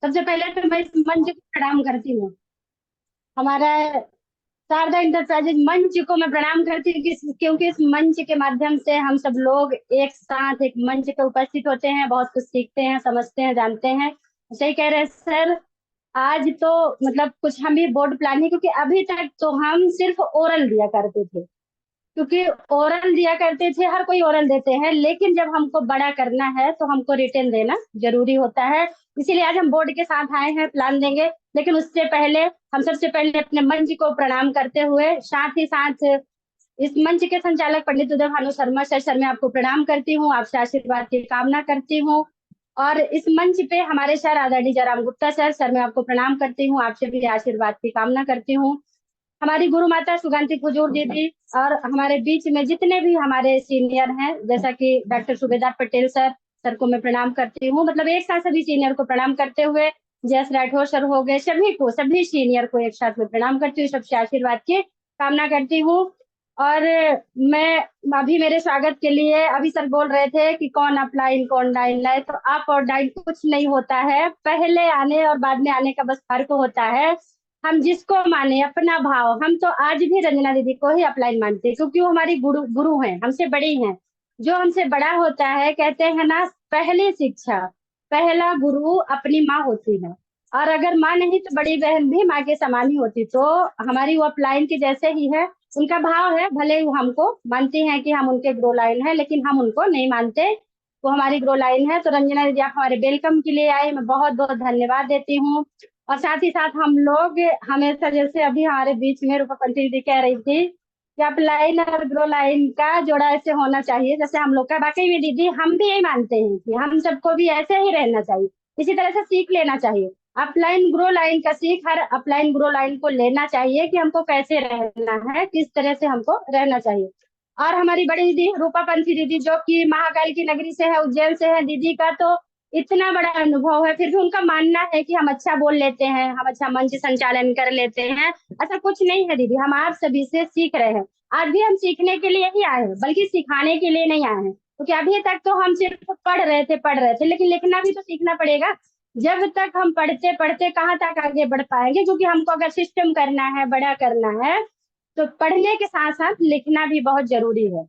सबसे पहले तो मैं इस मंच को प्रणाम करती हूँ। हमारा शारदा इंटरप्राइजेज मंच को मैं प्रणाम करती हूँ क्योंकि इस मंच के माध्यम से हम सब लोग एक साथ एक मंच पे उपस्थित होते हैं, बहुत कुछ सीखते हैं, समझते हैं, जानते हैं। सही कह रहे हैं सर। आज तो मतलब कुछ हम भी बोर्ड प्लान है, क्योंकि अभी तक तो हम सिर्फ ओरल दिया करते थे। क्योंकि ओरल दिया करते थे, हर कोई ओरल देते हैं, लेकिन जब हमको बड़ा करना है तो हमको रिटर्न देना जरूरी होता है। इसीलिए आज हम बोर्ड के साथ आए हैं, प्लान देंगे। लेकिन उससे पहले हम सबसे पहले अपने मंच को प्रणाम करते हुए, साथ ही साथ इस मंच के संचालक पंडित उदय भानु शर्मा सर मैं आपको प्रणाम करती हूँ, आपसे आशीर्वाद की कामना करती हूँ। और इस मंच पे हमारे सर आदरणीय जयराम गुप्ता सर मैं आपको प्रणाम करती हूँ, आपसे भी आशीर्वाद की कामना करती हूँ। हमारी गुरु माता सुगंधि हुजूर दीदी, और हमारे बीच में जितने भी हमारे सीनियर हैं, जैसा कि डॉक्टर सुबेदार पटेल सर को मैं प्रणाम करती हूँ। मतलब एक साथ सभी सीनियर को प्रणाम करते हुए, जयस राठौर सर हो गए, सभी को, सभी सीनियर को एक साथ में प्रणाम करती हूँ, सबसे आशीर्वाद की कामना करती हूँ। और मैं अभी मेरे स्वागत के लिए अभी सर बोल रहे थे कि कौन अपलाइन कौन डाइन लाए, तो अप और डाइन कुछ नहीं होता है, पहले आने और बाद में आने का बस फर्क होता है। हम जिसको माने अपना भाव, हम तो आज भी रंजना दीदी को ही अपलाइन मानते हैं, क्योंकि वो हमारी गुरु गुरु हैं, हमसे बड़ी हैं। जो हमसे बड़ा होता है, कहते हैं ना, पहली शिक्षा, पहला गुरु अपनी माँ होती है। और अगर माँ नहीं तो बड़ी बहन भी माँ के समान ही होती, तो हमारी वो अपलाइन के जैसे ही है। उनका भाव है, भले ही वो हमको मानती हैं कि हम उनके ग्रो लाइन है, लेकिन हम उनको नहीं मानते। वो हमारी ग्रो लाइन है। तो रंजना दीदी, आप हमारे वेलकम के लिए आए, मैं बहुत बहुत धन्यवाद देती हूँ। और साथ ही साथ हम लोग हमेशा, जैसे अभी हमारे बीच में रूपापंथी दीदी कह रही थी कि अप लाइन और ग्रो लाइन का जोड़ा ऐसे होना चाहिए जैसे हम लोग का, वाकई में दीदी हम भी यही मानते हैं कि हम सबको भी ऐसे ही रहना चाहिए, इसी तरह से सीख लेना चाहिए। अपलाइन ग्रो लाइन का सीख हर अपलाइन ग्रो लाइन को लेना चाहिए कि हमको कैसे रहना है, किस तरह से हमको रहना चाहिए। और हमारी बड़ी दीदी रूपापंथी दीदी, जो कि महाकाल की नगरी से है, उज्जैन से है, दीदी का तो इतना बड़ा अनुभव है, फिर भी उनका मानना है कि हम अच्छा बोल लेते हैं, हम अच्छा मंच संचालन कर लेते हैं। ऐसा कुछ नहीं है दीदी, हम आप सभी से सीख रहे हैं। आज भी हम सीखने के लिए ही आए हैं, बल्कि सिखाने के लिए नहीं आए हैं, क्योंकि अभी तक तो हम सिर्फ पढ़ रहे थे, लेकिन लिखना भी तो सीखना पड़ेगा। जब तक हम पढ़ते पढ़ते कहाँ तक आगे बढ़ पाएंगे, क्योंकि हमको अगर सिस्टम करना है, बड़ा करना है, तो पढ़ने के साथ साथ लिखना भी बहुत जरूरी है।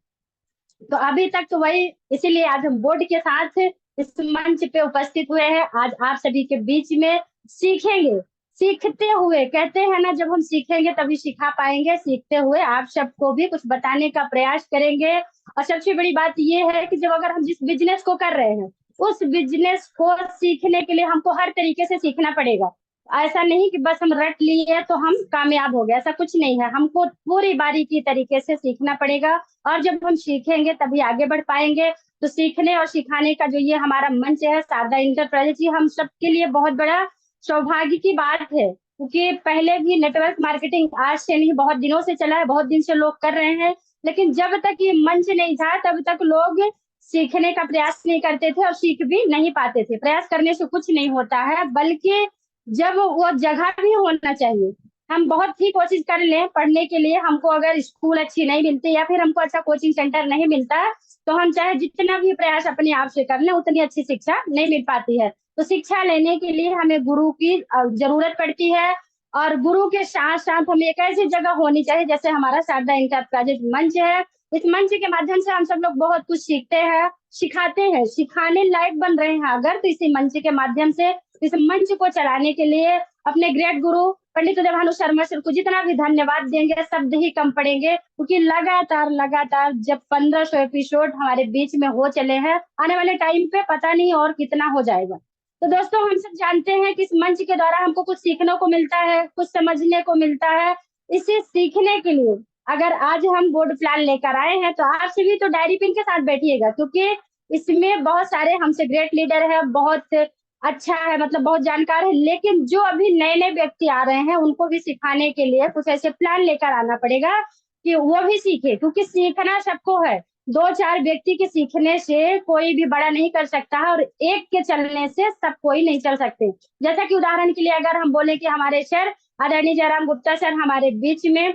तो अभी तक तो वही, इसीलिए आज हम बोर्ड के साथ इस मंच पे उपस्थित हुए हैं, आज आप सभी के बीच में सीखेंगे। सीखते हुए, कहते हैं ना, जब हम सीखेंगे तभी सिखा पाएंगे, सीखते हुए आप सबको भी कुछ बताने का प्रयास करेंगे। और सबसे बड़ी बात यह है कि जब अगर हम जिस बिजनेस को कर रहे हैं, उस बिजनेस को सीखने के लिए हमको हर तरीके से सीखना पड़ेगा। ऐसा नहीं कि बस हम रट लिए तो हम कामयाब हो गए, ऐसा कुछ नहीं है, हमको पूरी बारीकी तरीके से सीखना पड़ेगा। और जब हम सीखेंगे तभी आगे बढ़ पाएंगे। तो सीखने और सिखाने का जो ये हमारा मंच है शारदा इंटरप्राइजेज, ये हम सबके लिए बहुत बड़ा सौभाग्य की बात है, क्योंकि पहले भी नेटवर्क मार्केटिंग आज से नहीं, बहुत दिनों से चला है, बहुत दिन से लोग कर रहे हैं। लेकिन जब तक ये मंच नहीं था, तब तक लोग सीखने का प्रयास नहीं करते थे और सीख भी नहीं पाते थे। प्रयास करने से कुछ नहीं होता है, बल्कि जब वो जगह भी होना चाहिए। हम बहुत ही कोशिश कर लें पढ़ने के लिए, हमको अगर स्कूल अच्छी नहीं मिलती या फिर हमको अच्छा कोचिंग सेंटर नहीं मिलता, तो हम चाहे जितना भी प्रयास अपने आप से कर लें, उतनी अच्छी शिक्षा नहीं मिल पाती है। तो शिक्षा लेने के लिए हमें गुरु की जरूरत पड़ती है। और गुरु के साथ साथ हमें एक ऐसी जगह होनी चाहिए, जैसे हमारा शारदा इंटरप्राइजेज मंच है। इस मंच के माध्यम से हम सब लोग बहुत कुछ सीखते हैं, सिखाते हैं, सिखाने लायक बन रहे हैं अगर, तो इसी मंच के माध्यम से इस मंच को चलाने के लिए अपने ग्रेट गुरु पंडित उदय भानु शर्मा सर को जितना भी धन्यवाद देंगे, शब्द ही कम पड़ेंगे, क्योंकि लगातार लगातार जब 1500 एपिसोड हमारे बीच में हो चले हैं, आने वाले टाइम पे पता नहीं और कितना हो जाएगा। तो दोस्तों, हम सब जानते हैं कि इस मंच के द्वारा हमको कुछ सीखने को मिलता है, कुछ समझने को मिलता है। इसे सीखने के लिए अगर आज हम बोर्ड प्लान लेकर आए हैं, तो आप सभी तो डायरी पेन के साथ बैठिएगा, क्योंकि इसमें बहुत सारे हमसे ग्रेट लीडर है, बहुत अच्छा है, मतलब बहुत जानकार है। लेकिन जो अभी नए नए व्यक्ति आ रहे हैं, उनको भी सिखाने के लिए कुछ ऐसे प्लान लेकर आना पड़ेगा कि वो भी सीखे, क्योंकि सीखना सबको है। दो चार व्यक्ति के सीखने से कोई भी बड़ा नहीं कर सकता है, और एक के चलने से सब कोई नहीं चल सकते। जैसा कि उदाहरण के लिए अगर हम बोले कि हमारे सर आदरणीय जयराम गुप्ता सर हमारे बीच में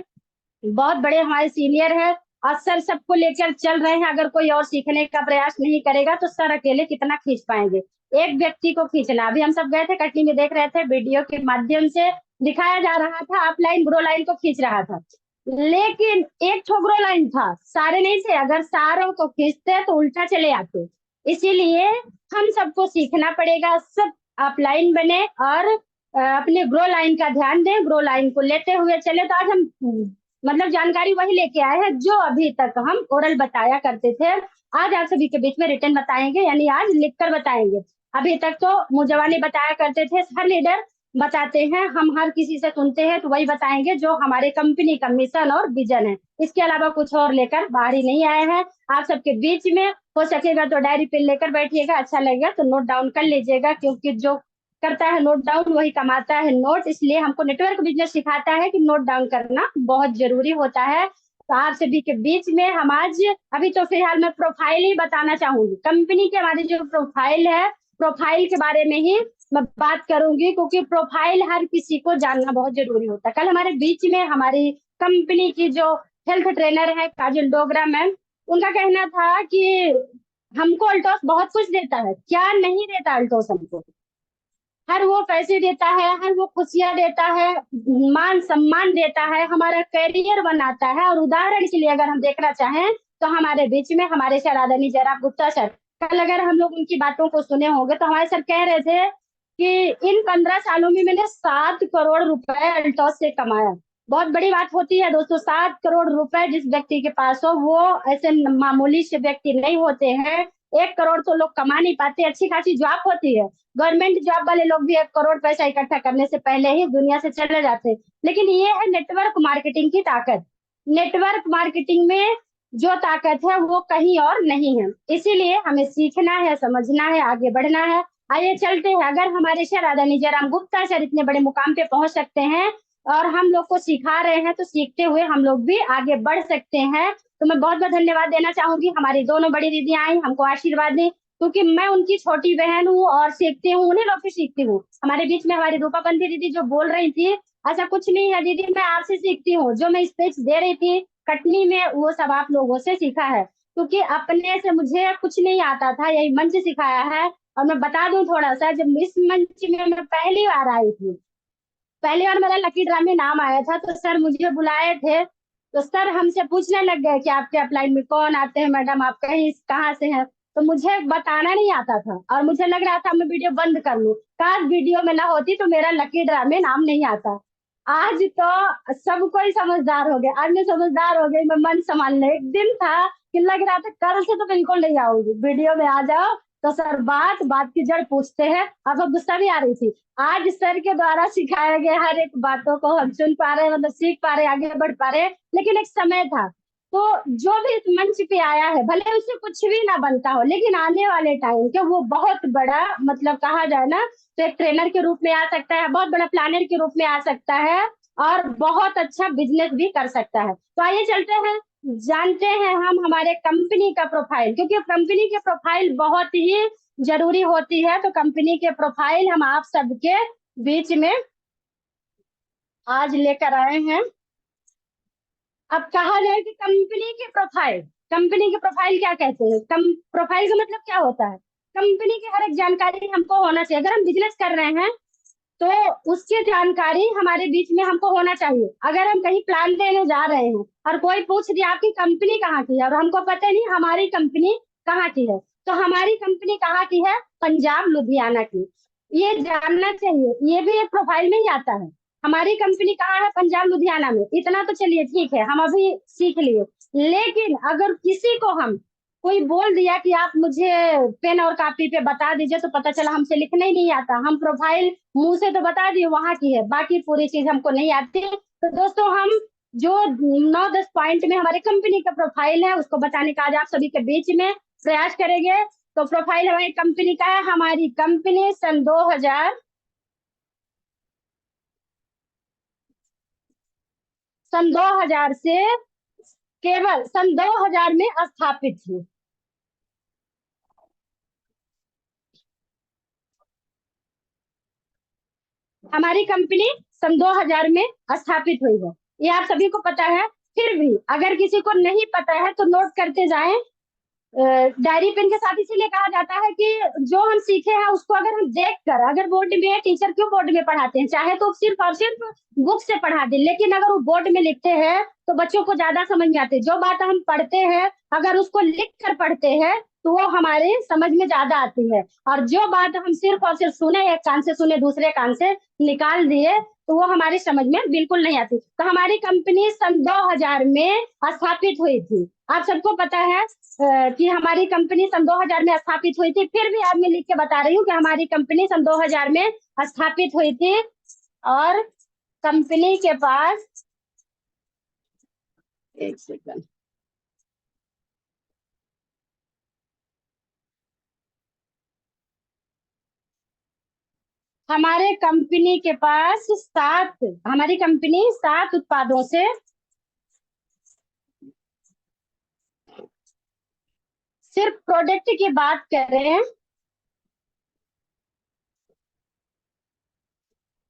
बहुत बड़े हमारे सीनियर है, और सर सबको लेकर चल रहे हैं, अगर कोई और सीखने का प्रयास नहीं करेगा तो सर अकेले कितना खींच पाएंगे। एक व्यक्ति को खींचना। अभी हम सब गए थे कटनी में, देख रहे थे वीडियो के माध्यम से दिखाया जा रहा था, अपलाइन ग्रो लाइन को खींच रहा था, लेकिन एक ठो ग्रो लाइन था, सारे नहीं थे। अगर सारों को खींचते तो उल्टा चले आते। इसीलिए हम सबको सीखना पड़ेगा, सब अपलाइन बने और अपने ग्रो लाइन का ध्यान दें, ग्रो लाइन को लेते हुए चले। तो आज हम मतलब जानकारी वही लेके आए हैं जो अभी तक हम ओरल बताया करते थे, आज आप सभी के बीच में रिटर्न बताएंगे, यानी आज लिखकर बताएंगे। अभी तक तो मुझवानी बताया करते थे, हर लीडर बताते हैं, हम हर किसी से सुनते हैं, तो वही बताएंगे जो हमारे कंपनी का मिशन और विजन है। इसके अलावा कुछ और लेकर बाहर ही नहीं आए हैं। आप सबके बीच में हो सकेगा तो डायरी पे लेकर बैठिएगा, अच्छा लगेगा तो नोट डाउन कर लीजिएगा, क्योंकि जो करता है नोट डाउन वही कमाता है नोट। इसलिए हमको नेटवर्क बिजनेस सिखाता है कि नोट डाउन करना बहुत जरूरी होता है। तो आप सभी के बीच में हम आज अभी तो फिलहाल मैं प्रोफाइल ही बताना चाहूंगी, कंपनी के हमारी जो प्रोफाइल है, प्रोफाइल के बारे में ही मैं बात करूंगी, क्योंकि प्रोफाइल हर किसी को जानना बहुत जरूरी होता है। कल हमारे बीच में हमारी कंपनी की जो हेल्थ ट्रेनर है काजल डोगरा मैम, उनका कहना था कि हमको अल्टोस बहुत कुछ देता है। क्या नहीं देता अल्टोस हमको? हर वो पैसे देता है, हर वो खुशियां देता है, मान सम्मान देता है, हमारा करियर बनाता है। और उदाहरण के लिए अगर हम देखना चाहें तो हमारे बीच में हमारे सर आदरणीय जयराम गुप्ता सर, कल अगर हम लोग उनकी बातों को सुने होंगे तो हमारे सर कह रहे थे कि इन 15 सालों में मैंने 7 करोड़ रुपए अल्टोस से कमाया। बहुत बड़ी बात होती है दोस्तों, 7 करोड़ रुपए जिस व्यक्ति के पास हो, वो ऐसे मामूली से व्यक्ति नहीं होते हैं। 1 करोड़ तो लोग कमा नहीं पाते, अच्छी खासी जॉब होती है, गवर्नमेंट जॉब वाले लोग भी 1 करोड़ पैसा इकट्ठा करने से पहले ही दुनिया से चले जाते हैं। लेकिन ये है नेटवर्क मार्केटिंग की ताकत। नेटवर्क मार्केटिंग में जो ताकत है वो कहीं और नहीं है। इसीलिए हमें सीखना है, समझना है, आगे बढ़ना है। आइए चलते हैं। अगर हमारे सर आदरणीय जयराम गुप्ता सर इतने बड़े मुकाम पे पहुंच सकते हैं और हम लोग को सिखा रहे हैं, तो सीखते हुए हम लोग भी आगे बढ़ सकते हैं। तो मैं बहुत बहुत धन्यवाद देना चाहूंगी, हमारी दोनों बड़ी दीदी आई हमको आशीर्वाद दी, क्योंकि मैं उनकी छोटी बहन हूँ और सीखती हूँ, उन्हीं लोग से सीखती हूँ। हमारे बीच में हमारी रूपाबंदी दीदी जो बोल रही थी, ऐसा कुछ नहीं है दीदी, मैं आपसे सीखती हूँ। जो मैं स्पीच दे रही थी कटनी में, वो सब आप लोगों से सीखा है, क्योंकि अपने से मुझे कुछ नहीं आता था, यही मंच सिखाया है। और मैं बता दूं थोड़ा सा, जब इस मंच में मैं पहली बार आई थी, पहली बार मेरा लकी ड्रा में नाम आया था, तो सर मुझे बुलाए थे। तो सर हमसे पूछने लग गए कि आपके अपलाइन में कौन आते हैं मैडम, आप कहीं कहाँ से हैं? तो मुझे बताना नहीं आता था और मुझे लग रहा था मैं वीडियो बंद कर लूं, काश वीडियो में ना होती तो मेरा लकी ड्रा में नाम नहीं आता। आज तो सब कोई समझदार हो गया, आज मैं समझदार हो गई, मैं मन संभालने। एक दिन था कि लग रहा था कल से तो बिल्कुल नहीं आऊंगी, वीडियो में आ जाओ तो सर बात बात की जड़ पूछते हैं। अब गुस्सा भी आ रही थी। आज सर के द्वारा सिखाए गए हर एक बातों को हम सुन पा रहे हैं, मतलब सीख पा रहे हैं, आगे बढ़ पा रहे हैं। लेकिन एक समय था, तो जो भी इस मंच पे आया है भले उससे कुछ भी ना बनता हो, लेकिन आने वाले टाइम के वो बहुत बड़ा, मतलब कहा जाए ना, तो एक ट्रेनर के रूप में आ सकता है, बहुत बड़ा प्लानर के रूप में आ सकता है, और बहुत अच्छा बिजनेस भी कर सकता है। तो आइए चलते हैं, जानते हैं हम हमारे कंपनी का प्रोफाइल, क्योंकि कंपनी के प्रोफाइल बहुत ही जरूरी होती है। तो कंपनी के प्रोफाइल हम आप सबके बीच में आज लेकर आए हैं। अब कहा जाए कि कंपनी के प्रोफाइल क्या कहते हैं, कम प्रोफाइल का मतलब क्या होता है? कंपनी की हर एक जानकारी हमको होना चाहिए। अगर हम बिजनेस कर रहे हैं तो उसकी जानकारी हमारे बीच में हमको होना चाहिए। अगर हम कहीं प्लान देने जा रहे हैं और कोई पूछ दिया आपकी कंपनी कहाँ की है, और हमको पता नहीं हमारी कंपनी कहाँ की है, तो हमारी कंपनी कहाँ की है? पंजाब लुधियाना की, ये जानना चाहिए। ये भी एक प्रोफाइल में ही आता है, हमारी कंपनी कहाँ है? पंजाब लुधियाना में। इतना तो चलिए ठीक है, हम अभी सीख लिए। लेकिन अगर किसी को हम कोई बोल दिया कि आप मुझे पेन और कॉपी पे बता दीजिए, तो पता चला हमसे लिखना ही नहीं आता। हम प्रोफाइल मुंह से तो बता दिए वहां की है, बाकी पूरी चीज हमको नहीं आती। तो दोस्तों हम जो 9-10 पॉइंट में हमारी कंपनी का प्रोफाइल है उसको बताने का आज आप सभी के बीच में प्रयास करेंगे। तो प्रोफाइल हमारी कंपनी का है, हमारी कंपनी सन 2000 से, केवल सन 2000 में स्थापित थी। हमारी कंपनी सन 2000 में स्थापित हुई है, ये आप सभी को पता है। फिर भी अगर किसी को नहीं पता है तो नोट करते जाएं। डायरी पेन के साथ इसीलिए कहा जाता है कि जो हम सीखे हैं उसको अगर हम देख कर, अगर बोर्ड में टीचर क्यों बोर्ड में पढ़ाते हैं, चाहे तो सिर्फ और सिर्फ बुक से पढ़ा दे, लेकिन अगर वो बोर्ड में लिखते हैं तो बच्चों को ज्यादा समझ में आती है। जो बात हम पढ़ते हैं अगर उसको लिख कर पढ़ते हैं तो वो हमारे समझ में ज्यादा आती है। और जो बात हम सिर्फ और सिर्फ सुने, एक कान से सुने दूसरे कान से निकाल दिए, तो वो हमारी समझ में बिल्कुल नहीं आती। तो हमारी कंपनी सन 2000 में स्थापित हुई थी। आप सबको पता है कि हमारी कंपनी सन 2000 में स्थापित हुई थी। फिर भी आज मैं लिख के बता रही हूँ कि हमारी कंपनी सन 2000 में स्थापित हुई थी। और कंपनी के पास, एक सेकंड, हमारी कंपनी 7 उत्पादों से, सिर्फ प्रोडक्ट की बात करें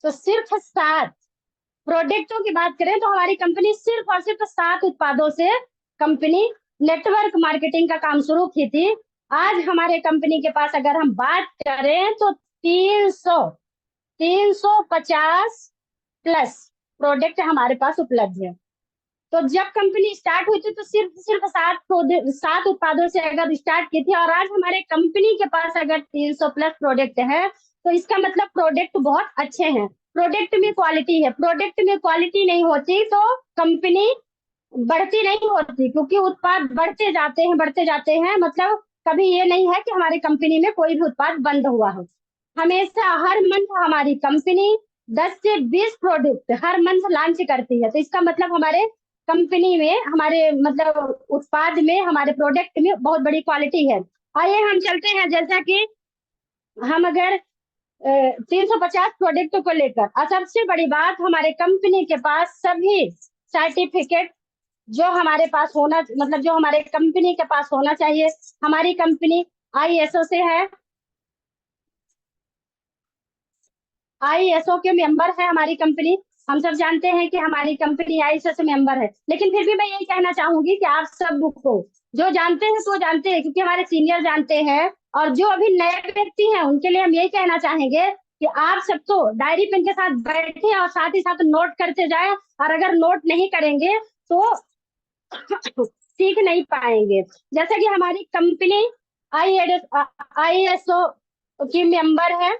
तो सिर्फ 7 प्रोडक्टों की बात करें तो हमारी कंपनी सिर्फ और सिर्फ 7 उत्पादों से कंपनी नेटवर्क मार्केटिंग का काम शुरू की थी। आज हमारे कंपनी के पास अगर हम बात करें तो 350 प्लस प्रोडक्ट हमारे पास उपलब्ध है। तो जब कंपनी स्टार्ट हुई थी तो सिर्फ सिर्फ 7 उत्पादों से अगर स्टार्ट की थी, और आज हमारे कंपनी के पास अगर 300 प्लस प्रोडक्ट है, तो इसका मतलब प्रोडक्ट बहुत अच्छे हैं। प्रोडक्ट में क्वालिटी है, प्रोडक्ट में क्वालिटी नहीं होती तो कंपनी बढ़ती नहीं होती, क्योंकि उत्पाद बढ़ते जाते हैं, मतलब कभी ये नहीं है कि हमारी कंपनी में कोई भी उत्पाद बंद हुआ है। हमेशा हर मंथ हमारी कंपनी 10 से 20 प्रोडक्ट हर मंथ लॉन्च करती है। तो इसका मतलब हमारे कंपनी में, हमारे मतलब उत्पाद में, हमारे प्रोडक्ट में बहुत बड़ी क्वालिटी है। आइए हम चलते हैं, जैसा कि हम अगर 350 प्रोडक्ट को लेकर, और सबसे बड़ी बात, हमारे कंपनी के पास सभी सर्टिफिकेट जो हमारे पास होना, मतलब जो हमारे कंपनी के पास होना चाहिए। हमारी कंपनी आईएसओ से है, आईएसओ के मेंबर है हमारी कंपनी। हम सब जानते हैं कि हमारी कंपनी आईएसओ से मेंबर है, लेकिन फिर भी मैं यही कहना चाहूंगी कि आप सब को, जो जानते हैं तो जानते हैं क्योंकि हमारे सीनियर जानते हैं, और जो अभी नए व्यक्ति हैं उनके लिए हम यही कहना चाहेंगे कि आप सब तो डायरी पेन के साथ बैठे और साथ ही साथ नोट करते जाए, और अगर नोट नहीं करेंगे तो सीख नहीं पाएंगे। जैसे कि हमारी कंपनी आईएसओ की मेंबर है।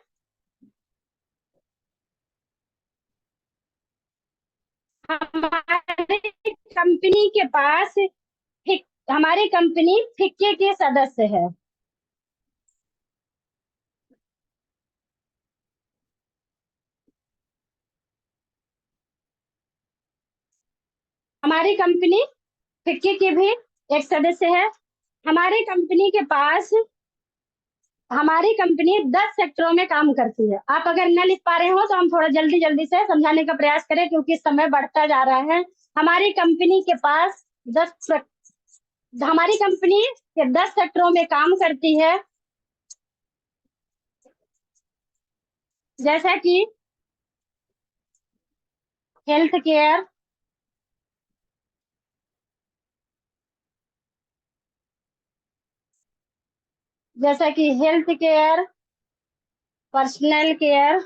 हमारी कंपनी के पास हमारी कंपनी फिक्की के सदस्य है। हमारी कंपनी फिक्की की भी एक सदस्य है। हमारी कंपनी के पास, हमारी कंपनी 10 सेक्टरों में काम करती है। आप अगर न लिख पा रहे हो तो हम थोड़ा जल्दी जल्दी से समझाने का प्रयास करें, क्योंकि समय बढ़ता जा रहा है। हमारी कंपनी के पास 10 हमारी कंपनी के 10 सेक्टरों में काम करती है, जैसा कि हेल्थ केयर, जैसा कि हेल्थ केयर, पर्सनल केयर,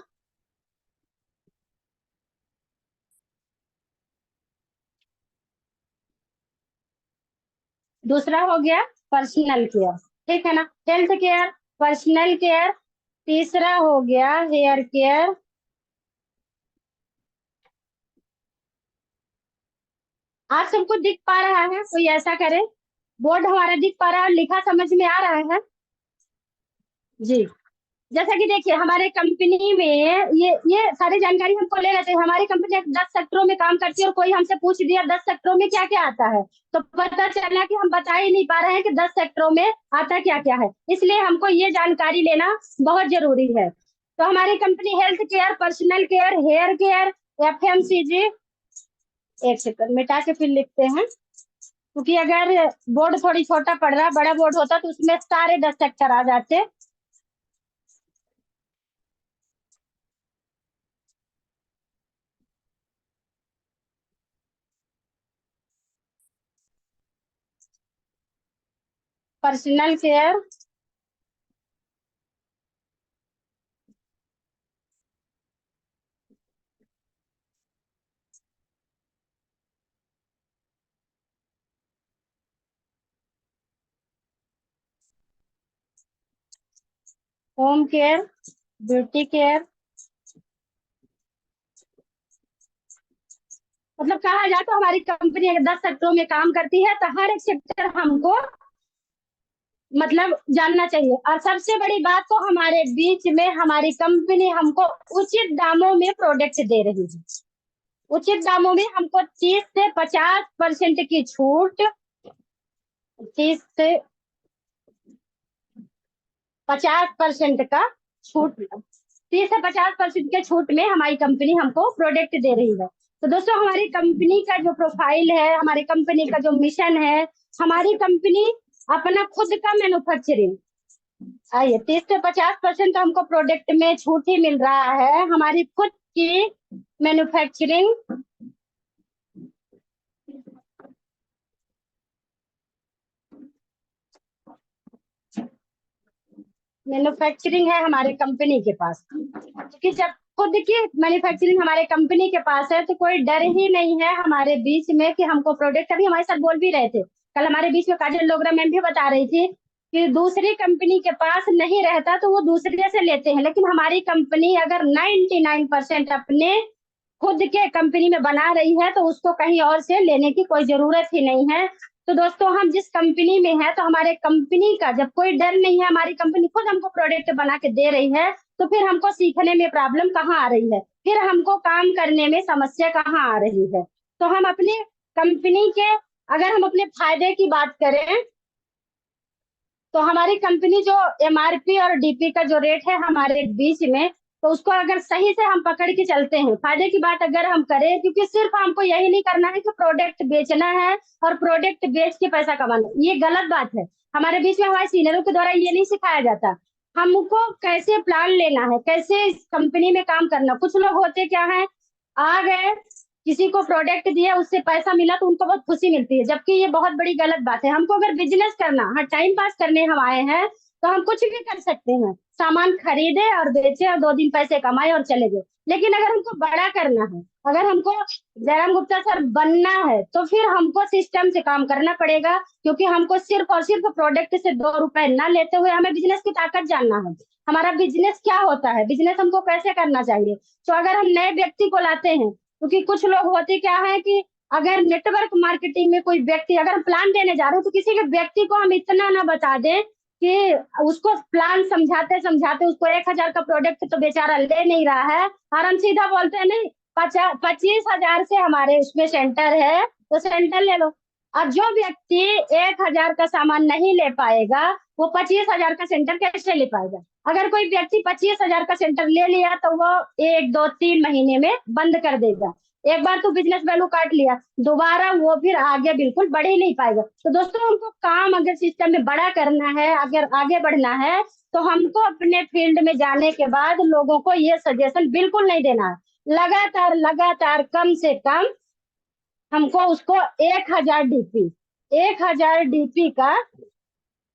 दूसरा हो गया पर्सनल केयर, ठीक है ना, हेल्थ केयर, पर्सनल केयर। तीसरा हो गया हेयर केयर। आप सबको दिख पा रहा है? कोई ऐसा करे, बोर्ड हमारा दिख पा रहा है, लिखा समझ में आ रहा है? जी। जैसा कि देखिए हमारे कंपनी में ये सारी जानकारी हमको ले लेते हैं। हमारी कंपनी 10 सेक्टरों में काम करती है, और कोई हमसे पूछ दिया 10 सेक्टरों में क्या क्या आता है, तो पता चला कि हम बता ही नहीं पा रहे हैं कि 10 सेक्टरों में आता क्या क्या है। इसलिए हमको ये जानकारी लेना बहुत जरूरी है। तो हमारी company health care, personal care, hair care, FMCG, एक सेकंड मिटा के फिर लिखते हैं, क्योंकि अगर बोर्ड थोड़ी छोटा पड़ रहा है, बड़ा बोर्ड होता तो उसमें सारे 10 सेक्टर आ जाते। Personal care, home care, beauty care. मतलब कहा जाए तो हमारी कंपनी अगर 10 सेक्टरों में काम करती है तो हर एक सेक्टर हमको मतलब जानना चाहिए। और सबसे बड़ी बात तो हमारे बीच में हमारी कंपनी हमको उचित दामों में प्रोडक्ट दे रही है। उचित दामों में हमको 30 से 50% की छूट, 30 से 50% का छूट, 30 से 50% के छूट में हमारी कंपनी हमको प्रोडक्ट दे रही है। तो दोस्तों हमारी कंपनी का जो प्रोफाइल है, हमारी कंपनी का जो मिशन है, हमारी कंपनी अपना खुद का मैन्युफैक्चरिंग, आइए 30 से 50% हमको प्रोडक्ट में छूट ही मिल रहा है। हमारी खुद की मैन्युफैक्चरिंग, मैन्युफैक्चरिंग है हमारे कंपनी के पास। क्योंकि जब खुद की मैन्युफैक्चरिंग हमारे कंपनी के पास है तो कोई डर ही नहीं है हमारे बीच में कि हमको प्रोडक्ट, अभी हमारे साथ बोल भी रहे थे कल हमारे बीच में काजल लोगरा मैम भी बता रही थी कि दूसरी कंपनी के पास नहीं रहता तो वो दूसरे से लेते हैं, लेकिन हमारी कंपनी अगर 99% अपने खुद के कंपनी में बना रही है तो उसको कहीं और से लेने की कोई जरूरत ही नहीं है। तो दोस्तों हम जिस कंपनी में है तो हमारे कंपनी का जब कोई डर नहीं है, हमारी कंपनी खुद हमको प्रोडक्ट बना के दे रही है, तो फिर हमको सीखने में प्रॉब्लम कहाँ आ रही है, फिर हमको काम करने में समस्या कहाँ आ रही है। तो हम अपनी कंपनी के, अगर हम अपने फायदे की बात करें तो हमारी कंपनी जो एमआरपी और डीपी का जो रेट है हमारे बीच में, तो उसको अगर सही से हम पकड़ के चलते हैं, फायदे की बात अगर हम करें, क्योंकि सिर्फ हमको यही नहीं करना है कि प्रोडक्ट बेचना है और प्रोडक्ट बेच के पैसा कमाना, ये गलत बात है। हमारे बीच में हमारे सीनियरों के द्वारा ये नहीं सिखाया जाता। हमको कैसे प्लान लेना है, कैसे इस कंपनी में काम करना। कुछ लोग होते क्या है, आ गए, किसी को प्रोडक्ट दिया, उससे पैसा मिला तो उनको बहुत खुशी मिलती है, जबकि ये बहुत बड़ी गलत बात है। हमको अगर बिजनेस करना, हाँ टाइम पास करने हम आए हैं तो हम कुछ भी कर सकते हैं, सामान खरीदे और बेचे और 2 दिन पैसे कमाए और चले गए। लेकिन अगर हमको बड़ा करना है, अगर हमको जयराम गुप्ता सर बनना है, तो फिर हमको सिस्टम से काम करना पड़ेगा। क्योंकि हमको सिर्फ और सिर्फ प्रोडक्ट से 2 रुपए ना लेते हुए हमें बिजनेस की ताकत जानना है। हमारा बिजनेस क्या होता है, बिजनेस हमको कैसे करना चाहिए। तो अगर हम नए व्यक्ति को लाते हैं, क्योंकि कुछ लोग होते क्या है कि अगर नेटवर्क मार्केटिंग में कोई व्यक्ति, अगर हम प्लान देने जा रहे हैं तो किसी के व्यक्ति को हम इतना ना बता दें कि उसको प्लान समझाते समझाते उसको 1,000 का प्रोडक्ट तो बेचारा ले नहीं रहा है, और हम सीधा बोलते हैं नहीं 25,000 से हमारे उसमें सेंटर है तो सेंटर ले लो। अब जो व्यक्ति 1,000 का सामान नहीं ले पाएगा वो 25,000 का सेंटर कैसे ले पाएगा। अगर कोई व्यक्ति 25,000 का सेंटर ले लिया तो वो 1 2 3 महीने में बंद कर देगा। एक बार तो बिजनेस वैल्यू काट लिया, दोबारा वो फिर आगे बिल्कुल बढ़ ही नहीं पाएगा। तो दोस्तों हमको काम अगर सिस्टम में बड़ा करना है, अगर आगे बढ़ना है, तो हमको अपने फील्ड में जाने के बाद लोगों को ये सजेशन बिल्कुल नहीं देना है। लगातार लगातार कम से कम हमको उसको 1,000 डीपी, 1,000 डीपी का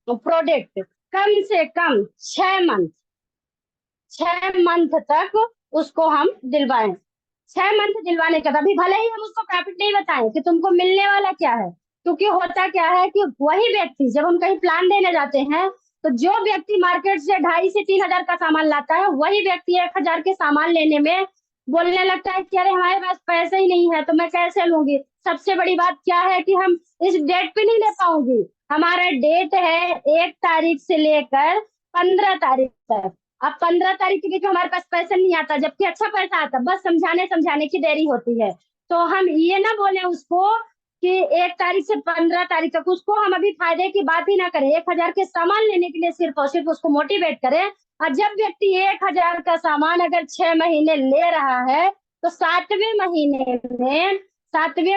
प्रोडक्ट कम से कम 6 मंथ, 6 मंथ तक उसको हम दिलवाएं। 6 मंथ दिलवाने के बाद अभी भले ही हम उसको प्रॉफिट नहीं बताएं कि तुमको मिलने वाला क्या है, क्योंकि होता क्या है कि वही व्यक्ति जब हम कहीं प्लान देने जाते हैं तो जो व्यक्ति मार्केट से 2,500 से 3,000 का सामान लाता है वही व्यक्ति 1,000 के सामान लेने में बोलने लगता है कि अरे हमारे पास पैसे ही नहीं है तो मैं कैसे लूंगी। सबसे बड़ी बात क्या है कि हम इस डेट पे नहीं ले पाऊंगी, हमारा डेट है 1 तारीख से लेकर 15 तारीख तक। अब 15 तारीख के बीच में हमारे पास पैसा नहीं आता, जबकि अच्छा पैसा आता, बस समझाने समझाने की देरी होती है। तो हम ये ना बोले उसको कि 1 तारीख से 15 तारीख तक, उसको हम अभी फायदे की बात ही ना करें, 1,000 के सामान लेने के लिए सिर्फ और सिर्फ उसको मोटिवेट करें। और जब व्यक्ति 1,000 का सामान अगर 6 महीने ले रहा है तो 7वें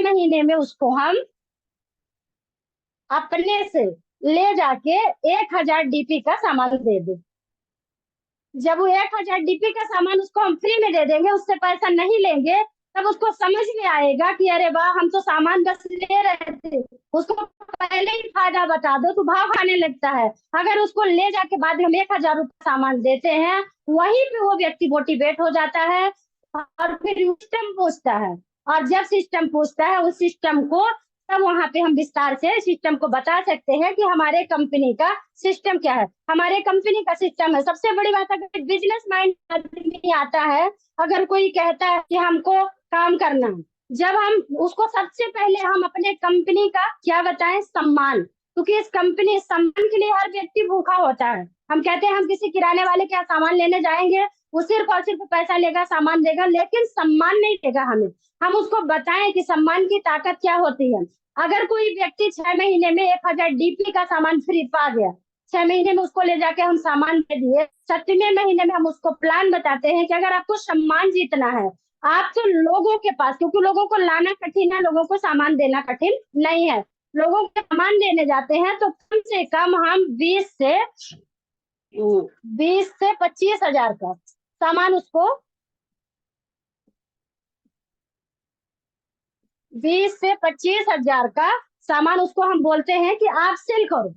महीने में उसको हम अपने से ले जाके 1,000 डीपी का सामान दे दें। जब वो 1,000 डीपी का सामान उसको हम फ्री में दे देंगे, उससे पैसा नहीं लेंगे, तब उसको समझ में आएगा कि अरे वाह, हम तो सामान बस ले रहे थे। उसको पहले ही फायदा बता दो तो भाव खाने लगता है। अगर उसको ले जाके बाद में हम 1,000 रुपये सामान देते हैं, वहीं पे वो व्यक्ति मोटिवेट हो जाता है और फिर सिस्टम पूछता है। और जब सिस्टम पूछता है उस सिस्टम को, तब वहां पे हम विस्तार से सिस्टम को बता सकते हैं कि हमारे कंपनी का सिस्टम क्या है। हमारे कंपनी का सिस्टम है, सबसे बड़ी बात, अगर बिजनेस माइंड आदमी आता है, अगर कोई कहता है कि हमको काम करना है, जब हम उसको सबसे पहले हम अपने कंपनी का क्या बताएं, सम्मान। क्योंकि इस कंपनी सम्मान के लिए हर व्यक्ति भूखा होता है। हम कहते हैं हम किसी किराने वाले के यहाँ सामान लेने जाएंगे, वो सिर्फ और सिर्फ पैसा लेगा, सामान देगा, लेकिन सम्मान नहीं देगा हमें। हम उसको बताएं कि सम्मान की ताकत क्या होती है। अगर कोई व्यक्ति 6 महीने में 1,000 डीपी का सामान फ्री पा गया, 6 महीने में उसको ले जाके हम सामान दे दिए, 7वें महीने में हम उसको प्लान बताते हैं कि अगर आपको सम्मान जीतना है, आप तो लोगों के पास, क्योंकि लोगों को लाना कठिन है, लोगों को सामान देना कठिन नहीं है, लोगों को सामान देने जाते हैं तो कम से कम हम 20 से 25 हजार का सामान उसको, 20 से 25 हजार का सामान उसको हम बोलते हैं कि आप सेल करो।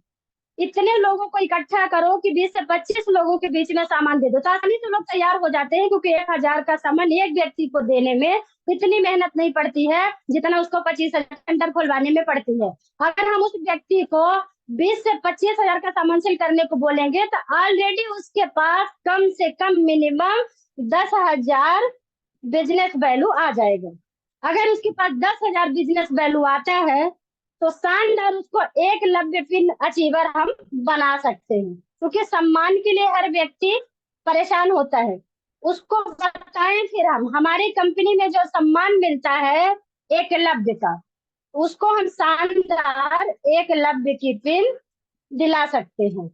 इतने लोगों को इकट्ठा करो कि 20 से 25 लोगों के बीच में सामान दे दो, तो आसानी से लोग तैयार हो जाते हैं। क्योंकि 1,000 का सामान एक व्यक्ति को देने में इतनी मेहनत नहीं पड़ती है जितना उसको 25 हजार सेंटर खुलवाने में पड़ती है। अगर हम उस व्यक्ति को 20 से 25 हजार का सामान सेल करने को बोलेंगे तो ऑलरेडी उसके पास कम से कम मिनिमम 10,000 बिजनेस वैल्यू आ जाएगा। अगर उसके पास 10,000 बिजनेस वैल्यू आता है तो शानदार उसको एकलव्य पिन अचीवर हम बना सकते हैं। क्योंकि सम्मान के लिए हर व्यक्ति परेशान होता है। उसको बताएं फिर हम, हमारी कंपनी में जो सम्मान मिलता है एकलव्य का, उसको हम शानदार एकलव्य की पिन दिला सकते हैं।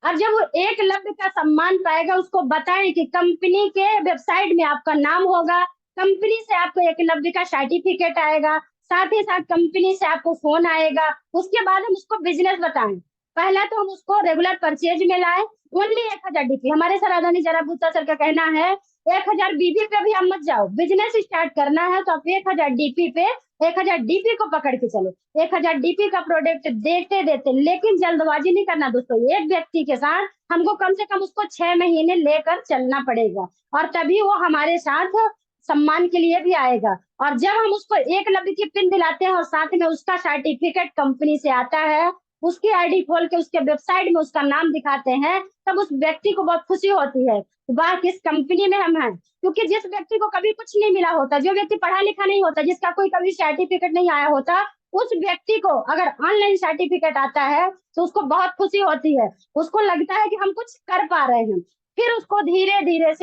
और जब वो एकलव्य का सम्मान पाएगा, उसको बताएं कि कंपनी के वेबसाइट में आपका नाम होगा, कंपनी से आपको एकलव्य का सर्टिफिकेट आएगा, साथ ही साथ कंपनी से आपको फोन आएगा। उसके बाद हम उसको बिजनेस बताएं। पहला तो हम उसको रेगुलर परचेज में लाए, ओनली 1,000 डीपी। हमारे सर आदरणीय जरा गुप्ता सर का कहना है 1,000 बीबी पे भी हम मत जाओ, बिजनेस स्टार्ट करना है तो आप 1,000 डीपी पे, 1,000 डीपी को पकड़ के चलो। 1,000 डीपी का प्रोडक्ट देते देते, लेकिन जल्दबाजी नहीं करना दोस्तों। एक व्यक्ति के साथ हमको कम से कम उसको 6 महीने लेकर चलना पड़ेगा, और तभी वो हमारे साथ सम्मान के लिए भी आएगा। और जब हम उसको एकलव्य की पिन दिलाते हैं और साथ में उसका सर्टिफिकेट कंपनी से आता है, उसकी आईडी खोल के उसके वेबसाइट में उसका नाम दिखाते हैं, तब उस व्यक्ति को बहुत खुशी होती है, वाह किस कंपनी में हम हैं। क्योंकि जिस व्यक्ति को कभी कुछ नहीं मिला होता, जो व्यक्ति पढ़ा लिखा नहीं होता, जिसका कोई कभी सर्टिफिकेट नहीं आया होता, उस व्यक्ति को अगर ऑनलाइन सर्टिफिकेट आता है तो उसको बहुत खुशी होती है। उसको लगता है कि हम कुछ कर पा रहे हैं। फिर उसको धीरे धीरे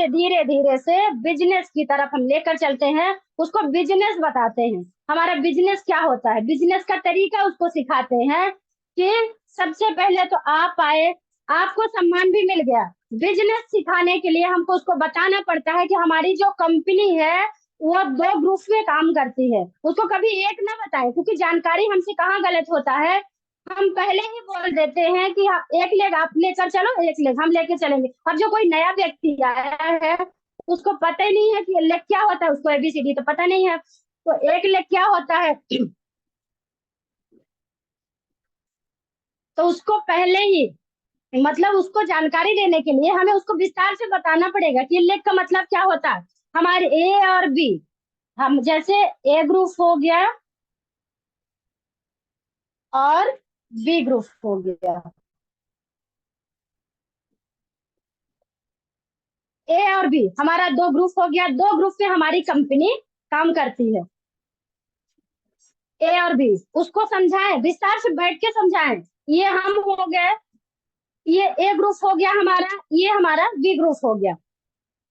से बिजनेस की तरफ हम लेकर चलते हैं, उसको बिजनेस बताते हैं, हमारा बिजनेस क्या होता है, बिजनेस का तरीका उसको सिखाते हैं कि सबसे पहले तो आप आए, आपको सम्मान भी मिल गया। बिजनेस सिखाने के लिए हमको उसको बताना पड़ता है कि हमारी जो कंपनी है वो 2 ग्रुप में काम करती है। उसको कभी एक ना बताए, क्योंकि जानकारी हमसे कहाँ गलत होता है, हम पहले ही बोल देते हैं कि एक लेग आप लेकर चलो, एक लेग हम लेकर चलेंगे। अब जो कोई नया व्यक्ति आया है, उसको पता ही नहीं है कि लेग क्या होता है, उसको एबीसीडी तो पता नहीं है, तो एक लेग क्या होता है तो उसको पहले ही, मतलब उसको जानकारी देने के लिए हमें उसको विस्तार से बताना पड़ेगा कि लेग का मतलब क्या होता है। हमारे ए और बी, हम जैसे ए ग्रुप हो गया और बी ग्रुप हो गया, ए और बी हमारा 2 ग्रुप हो गया, 2 ग्रुप में हमारी कंपनी काम करती है। ए और बी, उसको समझाएं, विस्तार से बैठ के समझाएं। ये हम हो गए, ये ए ग्रुप हो गया हमारा, ये हमारा बी ग्रुप हो गया।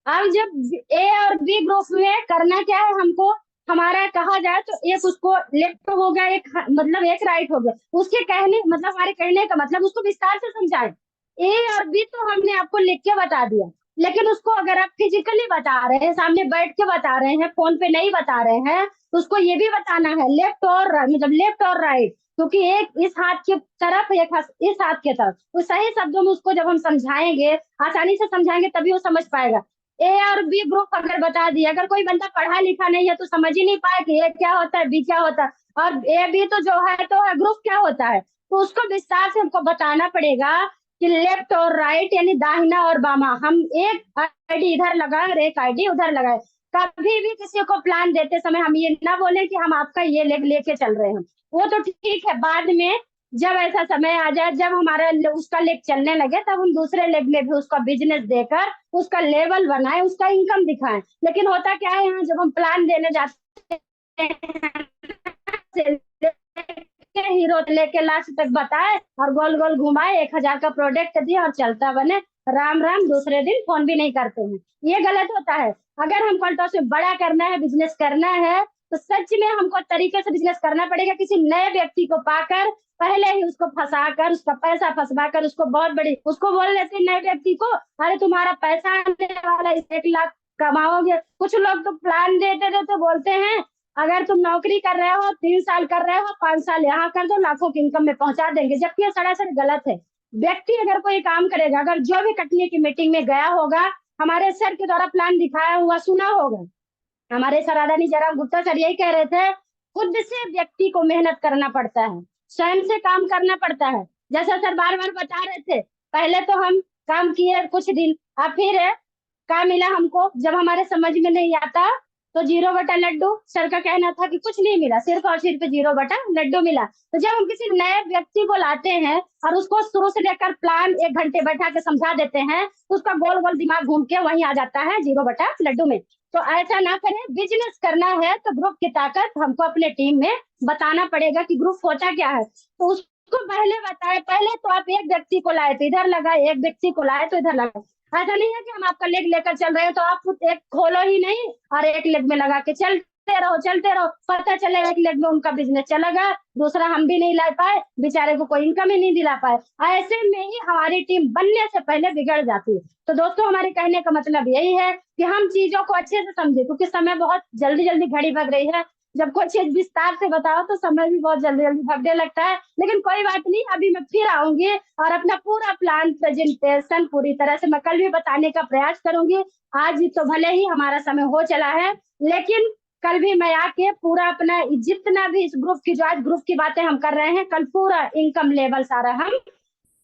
अब जब ए और बी ग्रुप में करना क्या है हमको, हमारा कहा जाए तो एक उसको लेफ्ट हो गया, एक मतलब एक राइट हो गया, उसके कहने मतलब हमारे कहने का मतलब उसको विस्तार से समझाएं। ए और बी तो हमने आपको लिख के बता दिया, लेकिन उसको अगर आप फिजिकली बता रहे हैं, सामने बैठ के बता रहे हैं, फोन पे नहीं बता रहे हैं, तो उसको ये भी बताना है लेफ्ट और मतलब लेफ्ट और राइट। क्योंकि एक इस हाथ की तरफ, एक इस हाथ की तरफ, तो सही शब्दों में उसको जब हम समझाएंगे, आसानी से समझाएंगे, तभी वो समझ पाएगा। ए और बी ग्रुप अगर बता दिया, अगर कोई बंदा पढ़ा लिखा नहीं है तो समझ ही नहीं पाया कि ए क्या होता है, बी क्या होता है, और ए बी तो जो है तो है, ग्रुप क्या होता है, तो उसको विस्तार से हमको बताना पड़ेगा कि लेफ्ट और राइट यानी दाहिना और बामा, हम एक आईडी इधर लगाए और एक आईडी उधर लगाए। कभी भी किसी को प्लान देते समय हम ये ना बोले कि हम आपका ये लेग लेके चल रहे हैं, वो तो ठीक है, बाद में जब ऐसा समय आ जाए, जब हमारा उसका लेग चलने लगे, तब हम दूसरे लेग में भी उसका बिजनेस देकर उसका लेवल बनाए, उसका इनकम दिखाएं। लेकिन होता क्या है, यहाँ जब हम प्लान देने जाते हैं, हीरो लेके लास्ट तक बताए और गोल गोल घुमाए, 1,000 का प्रोडक्ट दिए और चलता बने, राम राम, दूसरे दिन फोन भी नहीं करते हैं। ये गलत होता है। अगर हमको अल्टो से बड़ा करना है, बिजनेस करना है, तो सच में हमको तरीके से बिजनेस करना पड़ेगा। किसी नए व्यक्ति को पाकर पहले ही उसको फंसाकर, उसका पैसा फंसवाकर, उसको बहुत बड़ी, उसको बोल देते नए व्यक्ति को, अरे तुम्हारा पैसा आने वाला, इस 1 लाख कमाओगे। कुछ लोग तो प्लान देते देते बोलते हैं अगर तुम नौकरी कर रहे हो, 3 साल कर रहे हो, 5 साल यहाँ कर दो, लाखों की इनकम में पहुंचा देंगे, जबकि ये सरासर गलत है। व्यक्ति अगर कोई काम करेगा, अगर जो भी कटनी की मीटिंग में गया होगा, हमारे सर के द्वारा प्लान दिखाया हुआ सुना होगा, हमारे सर आदरणीय जयराम गुप्ता सर यही कह रहे थे, खुद से व्यक्ति को मेहनत करना पड़ता है, स्वयं से काम करना पड़ता है। जैसा सर बार बार बता रहे थे, पहले तो हम काम किए कुछ दिन, अब फिर क्या मिला हमको, जब हमारे समझ में नहीं आता तो 0/लड्डू, सर का कहना था कि कुछ नहीं मिला, सिर्फ और सिर्फ 0/लड्डू मिला। तो जब हम किसी नए व्यक्ति को लाते हैं और उसको शुरू से लेकर प्लान 1 घंटे बैठा के समझा देते हैं, तो उसका गोल गोल दिमाग घूम के वहीं आ जाता है 0/लड्डू में। तो ऐसा ना करें, बिजनेस करना है तो ग्रुप की ताकत हमको अपने टीम में बताना पड़ेगा कि ग्रुप होता क्या है, तो उसको पहले बताए। पहले तो आप एक व्यक्ति को लाए तो इधर लगाए, एक व्यक्ति को लाए तो इधर लगाए। ऐसा नहीं है कि हम आपका लेग लेकर चल रहे हैं तो आप एक खोलो ही नहीं और एक लेग में लगा के चलते रहो, पता चलेगा कि लेग में उनका बिजनेस चला गया, दूसरा हम भी नहीं ला पाए, बेचारे को कोई इनकम ही नहीं दिला पाए। ऐसे में ही हमारी टीम बनने से पहले बिगड़ जाती है। तो दोस्तों, हमारे कहने का मतलब यही है कि हम चीजों को अच्छे से समझे, क्योंकि समय बहुत जल्दी जल्दी घड़ी भग रही है। जब कोई चीज विस्तार से बताओ तो समय भी बहुत जल्दी जल्दी भगने लगता है। लेकिन कोई बात नहीं, अभी मैं फिर आऊंगी और अपना पूरा प्लान प्रेजेंटेशन पूरी तरह से मैं कल भी बताने का प्रयास करूंगी। आज तो भले ही हमारा समय हो चला है, लेकिन कल भी मैं आके पूरा अपना जितना भी इस ग्रुप की, जो आज ग्रुप की बातें हम कर रहे हैं, कल पूरा इनकम लेवल सारा हम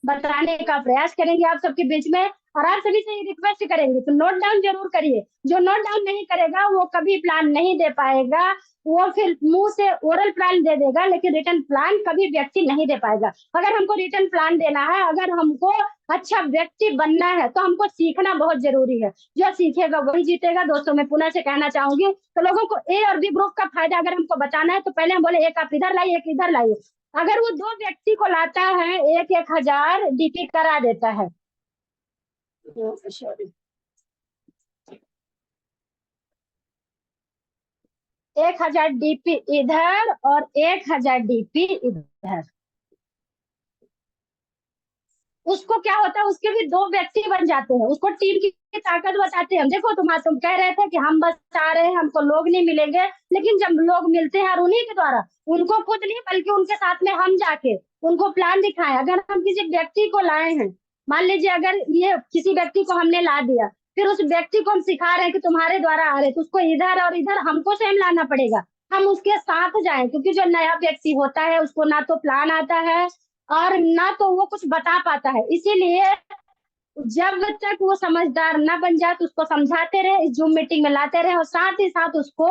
बताने का प्रयास करेंगे आप सबके बीच में। और आप सभी से रिक्वेस्ट करेंगे तो नोट डाउन जरूर करिए। जो नोट डाउन नहीं करेगा वो कभी प्लान नहीं दे पाएगा, वो फिर मुंह से ओरल प्लान दे देगा, लेकिन रिटर्न प्लान कभी व्यक्ति नहीं दे पाएगा। अगर हमको रिटर्न प्लान देना है, अगर हमको अच्छा व्यक्ति बनना है, तो हमको सीखना बहुत जरूरी है। जो सीखेगा वही जीतेगा। दोस्तों, मैं पुनः से कहना चाहूंगी, तो लोगों को ए और बी ग्रुप का फायदा अगर हमको बताना है, तो पहले हम बोले एक आप इधर लाइए, एक इधर लाइए। अगर वो 2 व्यक्ति को लाता है, 1,000 डीपी करा देता है, 1,000 डीपी इधर और 1,000 डीपी इधर, उसको क्या होता है, उसके भी 2 व्यक्ति बन जाते हैं, उसको टीम की ताकत बताते हैं। देखो तुम कह रहे थे कि हम बस आ रहे हैं, हमको लोग नहीं मिलेंगे, लेकिन जब लोग मिलते हैं और उन्हीं के द्वारा, उनको खुद नहीं बल्कि उनके साथ में हम जाके उनको प्लान दिखाएं। अगर हम किसी व्यक्ति को लाए हैं, मान लीजिए अगर ये किसी व्यक्ति को हमने ला दिया, फिर उस व्यक्ति को हम सिखा रहे हैं कि तुम्हारे द्वारा आ रहे, तो उसको इधर और इधर हमको सेम लाना पड़ेगा, हम उसके साथ जाएं। क्योंकि जो नया व्यक्ति होता है उसको ना तो प्लान आता है और ना तो वो कुछ बता पाता है, इसीलिए जब तक वो समझदार ना बन जाए तो उसको समझाते रहे, इस जूम मीटिंग में लाते रहे और साथ ही साथ उसको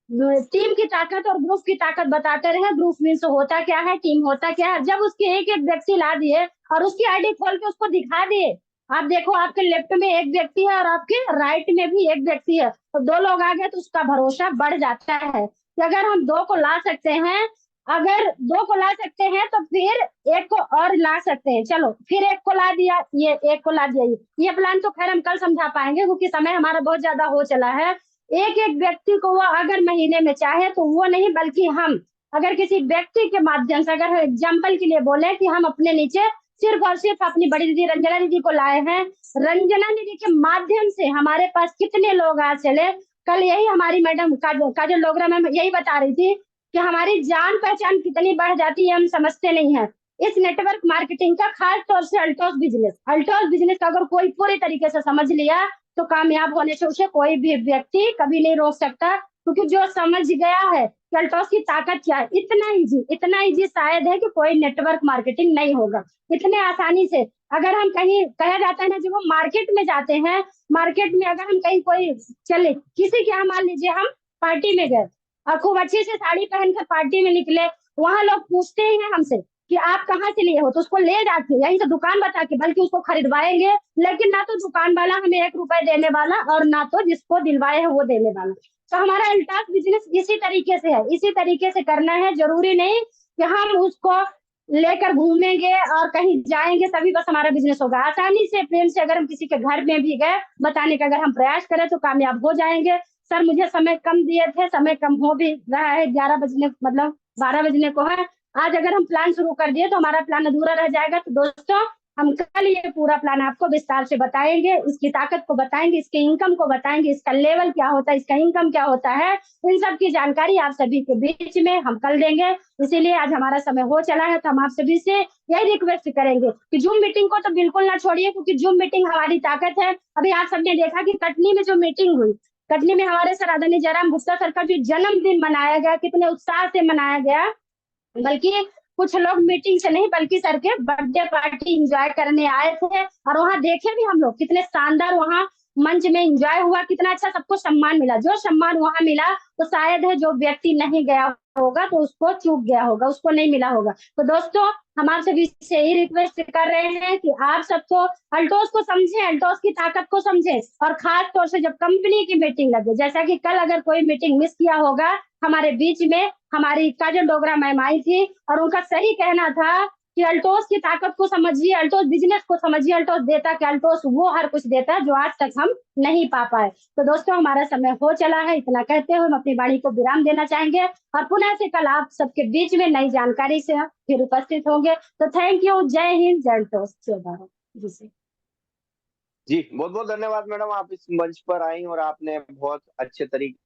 टीम की ताकत और ग्रुप की ताकत बताते रहे। ग्रुप मीन्स होता क्या है, टीम होता क्या है। जब उसके एक एक व्यक्ति ला दिए और उसकी आईडी खोल के उसको दिखा दिए, आप देखो आपके लेफ्ट में एक व्यक्ति है और आपके राइट में भी एक व्यक्ति है, तो 2 लोग आ गए तो उसका भरोसा बढ़ जाता है कि अगर हम 2 को ला सकते हैं, अगर 2 को ला सकते हैं तो फिर एक को और ला सकते हैं। चलो फिर एक को ला दिया, ये एक को ला दिया, ये प्लान तो खैर हम कल समझा पाएंगे क्योंकि समय हमारा बहुत ज्यादा हो चला है। एक एक व्यक्ति को वो अगर महीने में चाहे तो वो नहीं, बल्कि हम अगर किसी व्यक्ति के माध्यम से, अगर एग्जाम्पल के लिए बोले कि हम अपने नीचे सिर्फ और सिर्फ अपनी बड़ी दीदी रंजना दीदी को लाए हैं, रंजना दीदी के माध्यम से हमारे पास कितने लोग आ चले। कल यही हमारी मैडम काजल लोगरा मैम यही बता रही थी कि हमारी जान पहचान कितनी बढ़ जाती है, हम समझते नहीं है। इस नेटवर्क मार्केटिंग का खास तौर से अल्टोस बिजनेस का अगर कोई पूरी तरीके से समझ लिया तो कामयाब होने से उसे कोई भी व्यक्ति कभी नहीं रोक सकता, क्योंकि जो समझ गया है कि अल्टोस की ताकत क्या है, इतना इजी शायद है कि कोई नेटवर्क मार्केटिंग नहीं होगा इतने आसानी से। अगर हम कहीं, कहा जाता है ना, जब हम मार्केट में जाते हैं, मार्केट में अगर हम कहीं कोई चले, किसी के यहाँ मान लीजिए हम पार्टी में गए और खूब अच्छे से साड़ी पहनकर पार्टी में निकले, वहां लोग पूछते हैं हमसे कि आप कहाँ से लिए हो, तो उसको ले जाके यहीं से दुकान बता के बल्कि उसको खरीदवाएंगे, लेकिन ना तो दुकान वाला हमें 1 रुपए देने वाला और ना तो जिसको दिलवाए है वो देने वाला। तो हमारा अल्टास बिजनेस इसी तरीके से है, इसी तरीके से करना है। जरूरी नहीं कि हम उसको लेकर घूमेंगे और कहीं जाएंगे तभी बस हमारा बिजनेस होगा। आसानी से, प्रेम से अगर हम किसी के घर में भी गए बताने का अगर हम प्रयास करें तो कामयाब हो जाएंगे। सर मुझे समय कम दिए थे, समय कम हो भी रहा है, 11 बजने मतलब 12 बजने को है। आज अगर हम प्लान शुरू कर दिए तो हमारा प्लान अधूरा रह जाएगा। तो दोस्तों हम कल ये पूरा प्लान आपको विस्तार से बताएंगे, इसकी ताकत को बताएंगे, इसके इनकम को बताएंगे, इसका लेवल क्या होता है, इसका इनकम क्या होता है, इन सब की जानकारी आप सभी के बीच में हम कल देंगे। इसीलिए आज हमारा समय हो चला है, तो हम आप सभी से यही रिक्वेस्ट करेंगे कि जूम मीटिंग को तो बिल्कुल ना छोड़िए, क्योंकि जूम मीटिंग हमारी ताकत है। अभी आप सबने देखा कि कटनी में जो मीटिंग हुई, कटनी में हमारे सर आदरणीय जयराम गुप्ता सर का जो जन्मदिन मनाया गया, कितने उत्साह से मनाया गया। बल्कि कुछ लोग मीटिंग से नहीं बल्कि सर के बर्थडे पार्टी एंजॉय करने आए थे, और वहां देखे भी हम लोग कितने शानदार वहां मंच में एंजॉय हुआ, कितना अच्छा सबको सम्मान मिला। जो सम्मान वहां मिला तो शायद है जो व्यक्ति नहीं गया होगा तो उसको चूक गया होगा, उसको नहीं मिला होगा। तो दोस्तों हम आप सभी से यही रिक्वेस्ट कर रहे हैं कि आप सबको अल्टोस को समझे, अल्टोस की ताकत को समझे, और खास तौर से जब कंपनी की मीटिंग लगे, जैसा कि कल अगर कोई मीटिंग मिस किया होगा, हमारे बीच में हमारी काजल डोगरा मैम आई थी और उनका सही कहना था कि अल्टोस की ताकत को समझिए, अल्टोस बिजनेस को समझिए, अल्टोस देता कि अल्टोस वो हर कुछ देता है जो आज तक हम नहीं पा पाए। तो दोस्तों हमारा समय हो चला है, इतना कहते हुए हम अपनी वाणी को विराम देना चाहेंगे और पुनः से कल आप सबके बीच में नई जानकारी से फिर उपस्थित होंगे। तो थैंक यू, जय हिंद, जय अल्टोस, जय भारत। जी बहुत बहुत धन्यवाद मैडम, आप इस मंच पर आई और आपने बहुत अच्छे तरीके